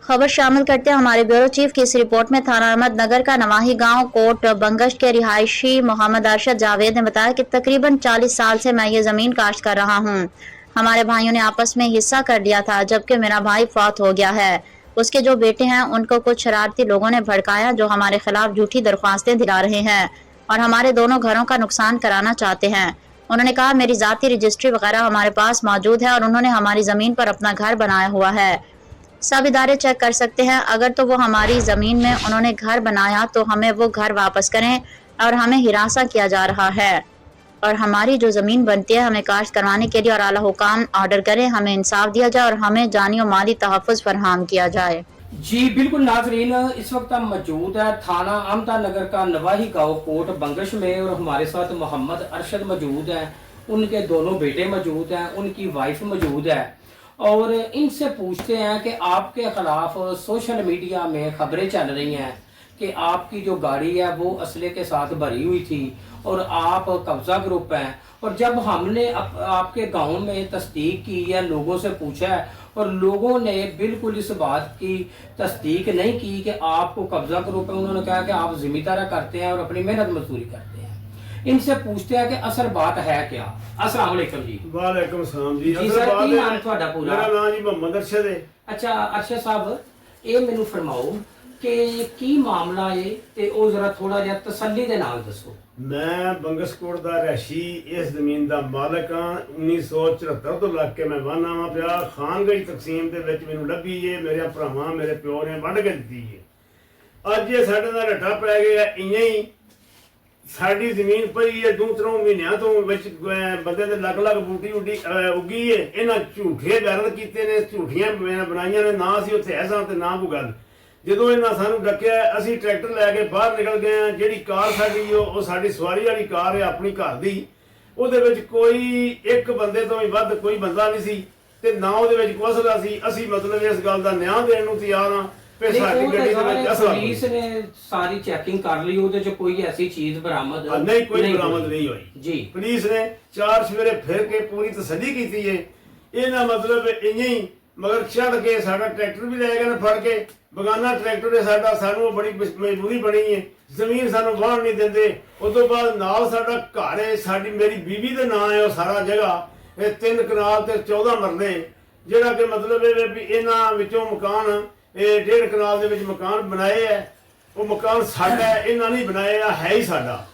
खबर शामिल करते हैं हमारे ब्यूरो चीफ की इस रिपोर्ट में। थाना अहमदनगर का नवाही गांव कोट बंगश के रिहायशी मोहम्मद अरशद जावेद ने बताया कि तकरीबन 40 साल से मैं ये जमीन काश्त कर रहा हूँ। हमारे भाइयों ने आपस में हिस्सा कर लिया था, जबकि मेरा भाई फौत हो गया है। उसके जो बेटे हैं उनको कुछ शरारती लोगों ने भड़काया, जो हमारे खिलाफ झूठी दरख्वास्तें दिला रहे हैं और हमारे दोनों घरों का नुकसान कराना चाहते हैं। उन्होंने कहा मेरी जाती रजिस्ट्री वगैरह हमारे पास मौजूद है और उन्होंने हमारी जमीन पर अपना घर बनाया हुआ है। सब इदारे चेक कर सकते हैं। अगर तो वो हमारी ज़मीन में उन्होंने घर बनाया तो हमें वो घर वापस करें और हमें हिरासा किया जा रहा है और हमारी जो ज़मीन बनती है हमें काश्त करवाने के लिए और आला हुकाम ऑर्डर करें, हमें इंसाफ दिया जाए और हमें जानी और माली तहफ़्फ़ुज़ फरहम किया जाए। जी बिल्कुल नाजरीन, इस वक्त हम मौजूद है थाना अहमदनगर का नवाही गांव कोट बंगश में और हमारे साथ मोहम्मद अरशद मौजूद हैं, उनके दोनों बेटे मौजूद हैं, उनकी वाइफ मौजूद है और इनसे पूछते हैं कि आपके खिलाफ सोशल मीडिया में खबरें चल रही हैं कि आपकी जो गाड़ी है वो असले के साथ भरी हुई थी और आप कब्जा ग्रुप हैं। और जब हमने आपके गांव में तस्दीक की है, लोगों से पूछा है और लोगों ने बिल्कुल इस बात की तस्दीक नहीं की कि आपको कब्जा ग्रुप है। उन्होंने कहा कि आप जिम्मेदारा करते हैं और अपनी मेहनत मजदूरी करते हैं। इनसे पूछते हैं कि असल बात है क्या। अस्सलाम वालेकुम जी। वालेकुम सलाम जी। जी सर, की नाम ਤੁਹਾਡਾ पूरा? मेरा नाम जी मोहम्मद अरशद है। अच्छा अरशद साहब, ਇਹ ਮੈਨੂੰ ਫਰਮਾਓ ਕਿ ਕੀ ਮਾਮਲਾ ਹੈ ਤੇ ਉਹ ਜ਼ਰਾ ਥੋੜਾ ਜਿਹਾ ਤਸੱਲੀ ਦੇ ਨਾਲ ਦੱਸੋ। मैं बंगसकोट ਦਾ ਰਹਿਸ਼ੀ ਇਸ ਜ਼ਮੀਨ ਦਾ ਮਾਲਕ ਹਾਂ। 1974 ਤੋਂ ਲੱਗ ਕੇ ਮੈਂ ਵਾਹਨਾ ਵਾਂ ਪਿਆ। ਖਾਨਗਈ ਤਕਸੀਮ ਦੇ ਵਿੱਚ ਮੈਨੂੰ ਲੱਭੀ ਏ, ਮੇਰੇ ਭਰਾਵਾਂ ਮੇਰੇ ਪਿਓ ਨੇ ਵੰਡ ਕੇ ਦਿੱਤੀ ਏ। ਅੱਜ ਇਹ ਸਾਡੇ ਨਾਲ ਰੱਟਾ ਪੈ ਗਿਆ। ਇਆਂ ਹੀ ਸਾਡੀ ਜ਼ਮੀਨ ਪਈ ਹੈ 2-3 ਮਹੀਨਿਆਂ ਤੋਂ ਵਿੱਚ ਬੰਦੇ ਦੇ ਲੱਗ ਬੂਟੀ ਉੱਗੀ ਏ। ਇਹਨਾਂ ਝੂਠੇ ਬੈਰਲ ਕੀਤੇ ਨੇ, ਝੂਠੀਆਂ ਬਣਾਈਆਂ ਨੇ। ਨਾ ਅਸੀਂ ਉੱਥੇ ਐਸਾ ਤੇ ਨਾ ਕੋਈ ਗੱਲ। ਜਦੋਂ ਇਹਨਾਂ ਸਾਨੂੰ ਡੱਕਿਆ ਅਸੀਂ ਟਰੈਕਟਰ ਲੈ ਕੇ ਬਾਹਰ ਨਿਕਲ ਗਏ ਹਾਂ। ਜਿਹੜੀ ਕਾਰ ਸਾਡੀ ਉਹ ਸਾਡੀ ਸਵਾਰੀ ਵਾਲੀ ਕਾਰ ਹੈ ਆਪਣੀ ਘਰ ਦੀ। ਉਹਦੇ ਵਿੱਚ ਕੋਈ ਇੱਕ ਬੰਦੇ ਤੋਂ ਵੀ ਵੱਧ ਕੋਈ ਬੰਦਾ ਨਹੀਂ ਸੀ ਤੇ ਨਾ ਉਹਦੇ ਵਿੱਚ ਕੋਈ ਅਸਲਾ ਸੀ। ਅਸੀਂ ਮਤਲਬ ਇਸ ਗੱਲ ਦਾ ਨਿਆਂ ਦੇਣ ਨੂੰ ਤਿਆਰ ਹਾਂ ਕਿ ਸਾਡੀ ਗੱਡੀ ਦੇ ਵਿੱਚ ਅਸਲਾ। ਪੁਲਿਸ ਨੇ ਸਾਰੀ ਚੈਕਿੰਗ ਕਰ ਲਈ, ਉਹਦੇ ਚ ਕੋਈ ਐਸੀ ਚੀਜ਼ ਬਰਾਮਦ ਨਹੀਂ, ਕੋਈ ਬਰਾਮਦ ਨਹੀਂ ਹੋਈ ਜੀ। ਪੁਲਿਸ ਨੇ 4 ਸਵੇਰੇ ਫਿਰ ਕੇ ਪੂਰੀ ਤਸੱਲੀ ਕੀਤੀ ਹੈ। ਇਹਨਾਂ ਮਤਲਬ ਇੰਨੇ ਹੀ ਮਗਰ ਚੜ ਕੇ ਸਾਡਾ ਟਰੈਕਟਰ ਵੀ ਲੈ ਗਏ ਨੇ ਫੜ ਕੇ। ਬਗਾਨਾ ਟਰੈਕਟਰ ਹੈ ਸਾਡਾ, ਸਾਨੂੰ ਬੜੀ ਮਜਬੂਰੀ ਬਣੀ ਹੈ। ਜ਼ਮੀਨ ਸਾਨੂੰ ਵਾਹਣ ਨਹੀਂ ਦਿੰਦੇ। ਉਸ ਤੋਂ ਬਾਅਦ ਨਾਲ ਸਾਡਾ ਘਰ ਹੈ, ਸਾਡੀ ਮੇਰੀ ਬੀਵੀ ਦੇ ਨਾਂ ਹੈ ਉਹ ਸਾਰਾ ਜਗ੍ਹਾ। ਇਹ 3 ਕਨਾਲ ਤੇ 14 ਮਰਲੇ, ਜਿਹੜਾ ਕਿ ਮਤਲਬ ਇਹ ਵੀ ਇਹਨਾਂ ਵਿੱਚੋਂ ਮਕਾਨ ਇਹ 1.5 ਕਨਾਲ ਦੇ ਵਿੱਚ ਮਕਾਨ ਬਣਾਏ ਹੈ। ਉਹ ਮਕਾਨ ਸਾਡਾ ਹੈ, ਇਹਨਾਂ ਨਹੀਂ ਬਣਾਇਆ, ਹੈ ਹੀ ਸਾਡਾ।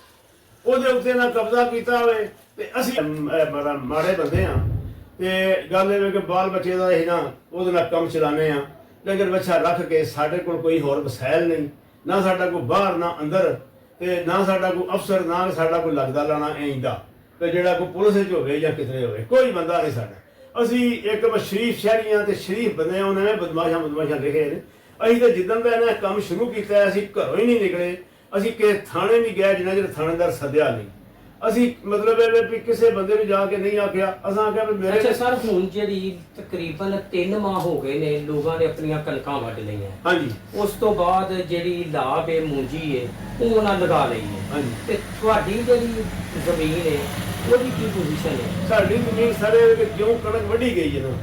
ਉਹਦੇ ਉੱਤੇ ਨਾ ਕਬਜ਼ਾ ਕੀਤਾ ਹੋਵੇ ਤੇ ਅਸੀਂ ਮਾੜੇ ਬੰਦੇ ਹਾਂ ਤੇ ਗੱਲ ਇਹ ਕਿ ਬਾਲ ਬੱਚੇ ਦਾ ਅਸੀਂ ਨਾ ਉਹਦੇ ਨਾਲ ਕੰਮ ਚਲਾਉਂਦੇ ਹਾਂ। ਲੇਕਿਨ ਬੱਚਾ ਰੱਖ ਕੇ ਸਾਡੇ ਕੋਲ ਕੋਈ ਹੋਰ ਵਸੈਲ ਨਹੀਂ, ਨਾ ਸਾਡਾ ਕੋਈ ਬਾਹਰ ਨਾ ਅੰਦਰ ਤੇ ਨਾ ਸਾਡਾ ਕੋਈ ਅਫਸਰ, ਨਾ ਸਾਡਾ ਕੋਈ ਲੱਗਦਾ ਲਾਣਾ ਐਂਦਾ ਤੇ ਜਿਹੜਾ ਕੋਈ ਪੁਲਿਸ ਵਿੱਚ ਹੋਵੇ ਜਾਂ ਕਿਤੇ ਹੋਵੇ, ਕੋਈ ਬੰਦਾ ਨਹੀਂ ਸਾਡਾ। ਅਸੀਂ ਇੱਕ ਸ਼ਰੀਫ ਸ਼ਹਿਰੀਆਂ ਤੇ ਸ਼ਰੀਫ ਬੰਦੇ ਆ। ਉਹਨਾਂ ਨੇ ਬਦਮਾਸ਼ਾਂ ਲਿਖੇ ਨੇ। ਅਸੀਂ ਤਾਂ ਜਿੱਦਣ ਦਾ ਇਹਨਾਂ ਕੰਮ ਸ਼ੁਰੂ ਕੀਤਾ ਅਸੀਂ ਘਰੋਂ ਹੀ ਨਹੀਂ ਨਿਕਲੇ। ਅਸੀਂ ਕਿਸੇ ਥਾਣੇ ਨਹੀਂ ਗਏ ਜਿੰਨਾ ਚਿਰ ਥਾਣੇਦਾਰ ਸੱਦਿਆ ਨਹੀਂ। ਅਸੀਂ ਮਤਲਬ ਇਹ ਵੀ ਕਿਸੇ ਬੰਦੇ ਨੂੰ ਜਾ ਕੇ ਨਹੀਂ ਆਖਿਆ। ਅਸਾਂ ਆਖਿਆ ਵੀ ਮੇਰੇ। ਅੱਛਾ ਸਰ, ਹੁਣ ਜਿਹੜੀ ਤਕਰੀਬਨ 3 ਮਾਹ ਹੋ ਗਏ ਨੇ ਲੋਕਾਂ ਨੇ ਆਪਣੀਆਂ ਕਣਕਾਂ ਵੱਢ ਲਈਆਂ। ਹਾਂਜੀ। ਉਸ ਤੋਂ ਬਾਅਦ ਜਿਹੜੀ ਲਾਭ ਹੈ ਮੂੰਜੀ ਹੈ ਉਹ ਉਹਨਾਂ ਲਗਾ ਲਈ ਹੈ। ਹਾਂਜੀ। ਤੇ ਤੁਹਾਡੀ ਜਿਹੜੀ ਜ਼ਮੀਨ ਹੈ ਉਹਦੀ ਕੀ ਪੋਜੀਸ਼ਨ ਹੈ? ਸਾਡੀ ਜ਼ਮੀਨ ਸਾਰੇ ਜਿਉਂ ਕਣਕ ਵੱਢੀ ਗਈ ਹੈ ਨਾ,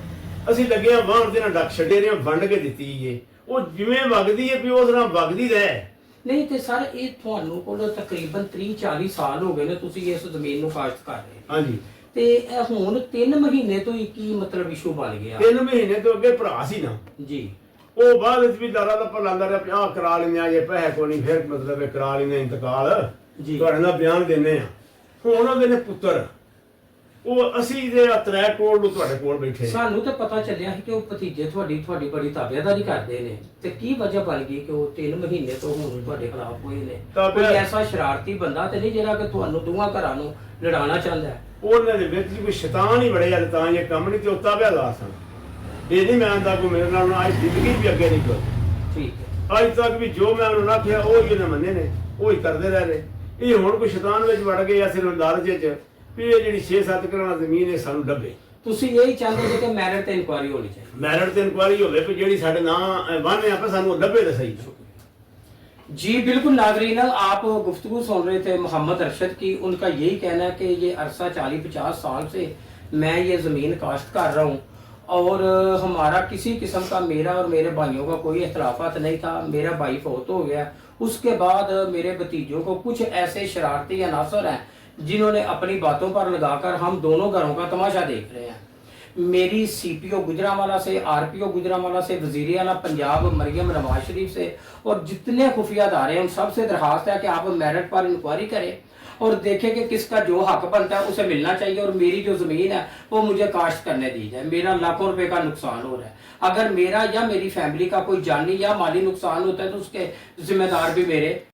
ਅਸੀਂ ਲੱਗੇ ਹਾਂ ਵਾਹਣ ਦੇ ਨਾਲ ਡੱਕ ਛੱਡੇ ਰਹੇ ਹਾਂ, ਵੰਡ ਕੇ ਦਿੱਤੀ ਏ। ਉਹ ਜਿਵੇਂ ਵਗਦੀ ਹੈ ਵੀ ਉਸ ਤਰ੍ਹਾਂ ਵਗਦੀ ਰਹਿ। ਨਹੀਂ ਤੇ ਸਰ ਇਹ ਤੁਹਾਨੂੰ ਕੋਲ ਤਕਰੀਬਨ 30-40 ਸਾਲ ਹੋ ਗਏ ਨੇ ਤੁਸੀਂ ਇਸ ਜ਼ਮੀਨ ਨੂੰ ਕਾਸ਼ਤ ਕਰ ਰਹੇ ਹੋ। ਹਾਂਜੀ। ਤੇ ਹੁਣ 3 ਮਹੀਨੇ ਤੋਂ ਹੀ ਕੀ ਮਤਲਬ ਇਸ਼ੂ ਬਣ ਗਿਆ? 3 ਮਹੀਨੇ ਤੋਂ ਅੱਗੇ ਭਰਾ ਸੀ ਨਾ ਜੀ, ਉਹ ਬਾਅਦ ਵਿੱਚ ਵੀ ਦਾਰਾ ਦਾ ਪਲਾਂਦਾ ਰਿਹਾ 50 ਕਰਾ ਲੈਂਦੇ ਆ ਜੇ ਪੈਸੇ ਕੋਈ ਨਹੀਂ, ਫਿਰ ਮਤਲਬ ਕਰਾ ਲੈਂਦੇ ਇੰਤਕਾਲ ਜੀ। ਤੁਹਾਡੇ ਨਾਲ ਬਿਆਨ ਦਿੰਦੇ ਆ। ਹੁਣ ਉਹਦੇ ਨੇ ਪੁੱਤਰ ਉਹ ਅਸੀਂ ਦੇ ਅਤਰੈ ਕੋਲ ਨੂੰ ਤੁਹਾਡੇ ਕੋਲ ਬੈਠੇ। ਸਾਨੂੰ ਤਾਂ ਪਤਾ ਚੱਲਿਆ ਸੀ ਕਿ ਉਹ ਭਤੀਜੇ ਤੁਹਾਡੀ ਬੜੀ ਤਾਬੇਦਾਰੀ ਕਰਦੇ ਨੇ। ਤੇ ਕੀ ਵਜ੍ਹਾ ਬਣ ਗਈ ਕਿ ਉਹ 3 ਮਹੀਨੇ ਤੋਂ ਹੁਣ ਤੁਹਾਡੇ ਖਿਲਾਫ ਹੋਏ ਨੇ? ਕੋਈ ਐਸਾ ਸ਼ਰਾਰਤੀ ਬੰਦਾ ਤੇ ਨਹੀਂ ਜਿਹੜਾ ਕਿ ਤੁਹਾਨੂੰ ਦੋਵਾਂ ਘਰਾਂ ਨੂੰ ਲੜਾਉਣਾ ਚਾਹੁੰਦਾ ਹੈ? ਉਹਨਾਂ ਦੇ ਵਿੱਚ ਕੋਈ ਸ਼ੈਤਾਨ ਹੀ ਬੜੇ ਆ ਤਾਂ ਇਹ ਕੰਮ ਨਹੀਂ ਤੇ ਉੱਤਾ ਪਿਆ ਲਾ ਸਨ। ਇਹ ਨਹੀਂ ਮੈਂ ਆਂਦਾ ਕੋਈ ਮੇਰੇ ਨਾਲ ਅੱਜ ਜ਼ਿੰਦਗੀ ਵੀ ਅੱਗੇ ਨਹੀਂ ਕੋਈ। ਠੀਕ ਹੈ। ਅੱਜ ਤੱਕ ਵੀ ਜੋ ਮੈਂ ਉਹਨੂੰ ਆਖਿਆ ਉਹ ਹੀ ਉਹਨੇ ਮੰਨੇ ਨੇ, ਉਹ ਹੀ ਕਰਦੇ ਰਹੇ ਨੇ। ਇਹ ਹੁਣ ਕੋਈ ਸ਼ੈਤਾਨ ਵਿੱਚ ਵੜ ਗਏ ਆ ਸਿਰ ਲਾਲਚ ਚ ਵੀ ਇਹ ਜਿਹੜੀ 6-7 ਕਨਾਲ ਜ਼ਮੀਨ ਹੈ ਸਾਨੂੰ ਲੱਭੇ। ਤੁਸੀਂ ਇਹੀ ਚਾਹੁੰਦੇ ਹੋ ਕਿ ਮੈਰਿਟ ਤੇ ਇਨਕੁਆਇਰੀ ਹੋਣੀ ਚਾਹੀਦੀ? ਮੈਰਿਟ ਤੇ ਇਨਕੁਆਇਰੀ ਹੋਵੇ ਵੀ ਜਿਹੜੀ ਸਾਡੇ ਨਾਂ ਵਾਹਨੇ ਆਪਾਂ ਸਾਨੂੰ ਲੱਭੇ ਤਾਂ सही। जी बिल्कुल नाजरीन, आप गुफ्तगू सुन रहे थे मोहम्मद अरशद की। उनका यही कहना है कि ये अरसा 40-50 साल से मैं ये ज़मीन काश्त कर रहा हूँ और हमारा किसी किस्म का, मेरा और मेरे भाइयों का कोई इख्तलाफात नहीं था। मेरा भाई फौत हो गया, उसके बाद मेरे भतीजों को कुछ ऐसे शरारती अनासर हैं जिन्होंने अपनी बातों पर लगाकर हम दोनों घरों का तमाशा देख रहे हैं। मेरी सीपीओ गुजरांवाला से, आरपीओ गुजरांवाला से, वजीर आला पंजाब मरियम नवाज शरीफ से और जितने खुफिया अदारे हैं उन सब से दरखास्त है कि आप मेरिट पर इंक्वायरी करें और देखें कि किसका जो हक बनता है उसे मिलना चाहिए और मेरी जो ज़मीन है वो मुझे काश्त करने दी जाए। मेरा लाखों रुपए का नुकसान हो रहा है। अगर मेरा या मेरी फैमिली का कोई जानी या माली नुकसान होता है तो उसके जिम्मेदार भी मेरे